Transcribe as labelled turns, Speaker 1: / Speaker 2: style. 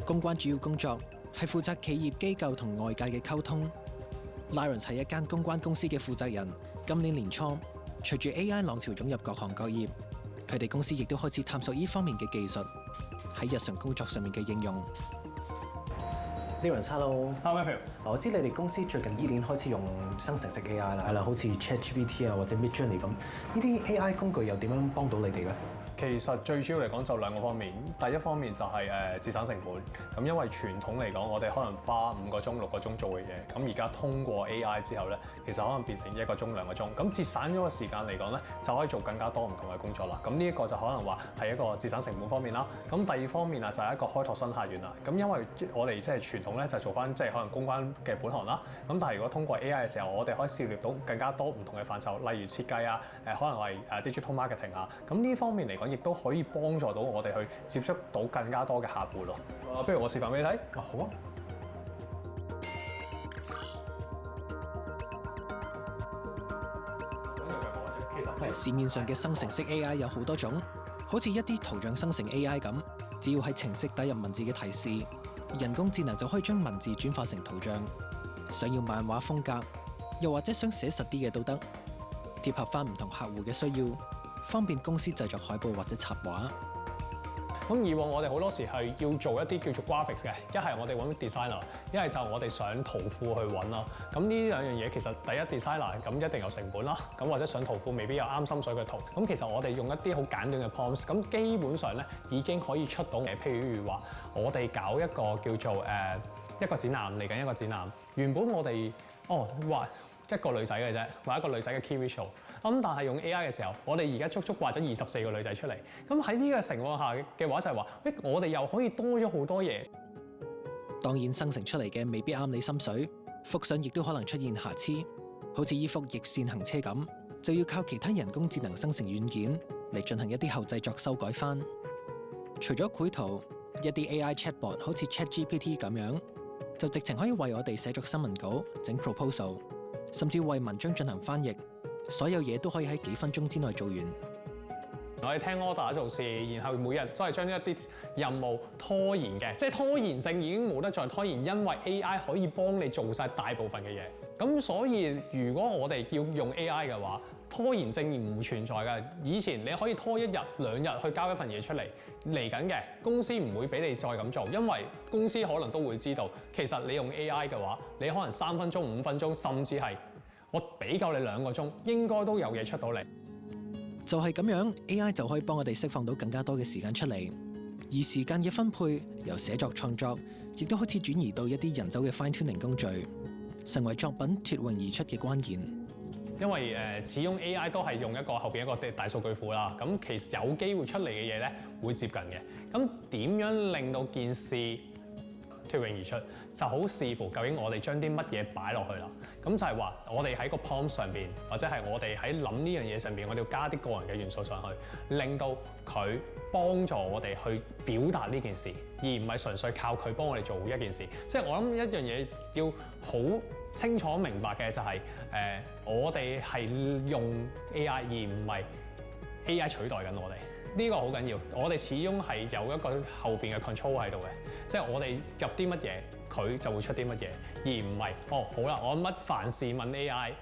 Speaker 1: 公關主要工作係負責企業機構同外界嘅溝通。Lawrence 係一間公關公司嘅負責人。今年年初，隨住 AI 浪潮湧入各行各業，佢哋公司亦都開始探索呢方面嘅技術喺日常工作上面嘅應用。
Speaker 2: Lawrence，hello。Hello Matthew。
Speaker 1: 我知你哋公司最近呢年開始用生成式 AI 啦，係啦，好似 ChatGPT 啊或者 Midjourney 咁，呢啲 AI 工具又點樣幫到你哋咧？
Speaker 2: 其實最主要嚟講就兩個方面，第一方面就係節省成本。咁因為傳統嚟講，我哋可能花5個鐘、6個鐘做嘅嘢，咁而家通過 AI 之後咧，其實可能變成1個鐘、2個鐘。咁節省咗個時間嚟講咧，就可以做更加多唔同嘅工作啦。咁呢一個就可能話係一個節省成本方面啦。咁第二方面啊，就係一個開拓新客源啦。咁因為我哋即係傳統咧，就做翻即係可能公關嘅本行啦。咁但係如果通過 AI 嘅時候，我哋可以涉獵到更加多唔同嘅範疇，例如設計啊，可能係digital marketing 啊。咁呢方面嚟講，亦都可以幫助到我哋去接觸到更加多嘅客戶咯。不如我示範俾你睇。
Speaker 1: 好啊。市面上嘅生成式 AI 有好多種，好似一啲圖像生成 AI 咁，只要喺程式打入文字嘅提示，人工智能就可以將文字轉化成圖像。想要漫畫風格，又或者想寫實啲嘅都得，貼合翻唔同客戶嘅需要，方便公司製作海報或者插畫。
Speaker 2: 咁以往我哋好多時係要做一啲叫做 graphics 嘅，一係我哋揾 designer， 一係就我哋上圖庫去揾啦。咁呢兩樣嘢其實第一 designer 咁一定有成本啦，咁或者上圖庫未必有啱心水嘅圖。咁其實我哋用一啲好簡短嘅 prompts， 咁基本上咧已經可以出到嘅。譬如話我哋搞一個叫做一個展覽，嚟緊一個展覽，原本我哋畫一個女仔嘅啫，畫一個女仔嘅 key visual。咁但係用 AI 嘅時候，我哋而家足足畫咗24個女仔出嚟。咁喺呢個情況下嘅話，就係話，我哋又可以多咗好多嘢。
Speaker 1: 當然生成出嚟嘅未必啱你心水，幅相亦都可能出現瑕疵，好似依幅逆線行車咁，就要靠其他人工智能生成軟件嚟進行一啲後製作修改翻。除咗繪圖，一啲 AI chatbot 好似 ChatGPT 咁樣，就直情可以為我哋寫作新聞稿、整 proposal， 甚至為文章進行翻譯。所有嘢都可以喺幾分鐘之內做完。
Speaker 2: 我哋聽 order 做事，然後每日都係將一啲任務拖延嘅，即係拖延症已經冇得再拖延，因為 AI 可以幫你做晒大部分嘅嘢。咁所以如果我哋要用 AI 嘅話，拖延症唔會存在㗎。以前你可以拖1日2日去交一份嘢出嚟，嚟緊嘅公司唔會俾你再咁做，因為公司可能都會知道，其實你用 AI 嘅話，你可能3分鐘、5分鐘，甚至係我俾夠你2個鐘，應該都有嘢出到嚟。
Speaker 1: 就係咁樣 ，AI 就可以幫我哋釋放到更加多嘅時間出嚟，而時間嘅分配由寫作創作，亦都開始轉移到一啲人手嘅 fine tuning 工序，成為作品脫穎而出嘅關鍵。
Speaker 2: 因為始終 AI 都係用一個後邊一個大數據庫啦，咁其實有機會出嚟嘅嘢咧會接近嘅。咁點樣令到件事脫穎而出，就好視乎究竟我哋將啲乜嘢擺落去啦。咁就係話，我哋喺個 prompt 上邊，或者係我哋喺諗呢樣嘢上邊，我哋要加啲個人嘅元素上去，令到佢幫助我哋去表達呢件事，而唔係純粹靠佢幫我哋做一件事。即係我諗一樣嘢要好清楚明白嘅就係、我哋係用 AI 而唔係 AI 取代緊我哋。呢個好緊要，我哋始終係有一個後邊嘅 control 喺度嘅，即係我哋入啲乜嘢，佢就會出啲乜嘢，而唔係好啦，我凡事問 AI。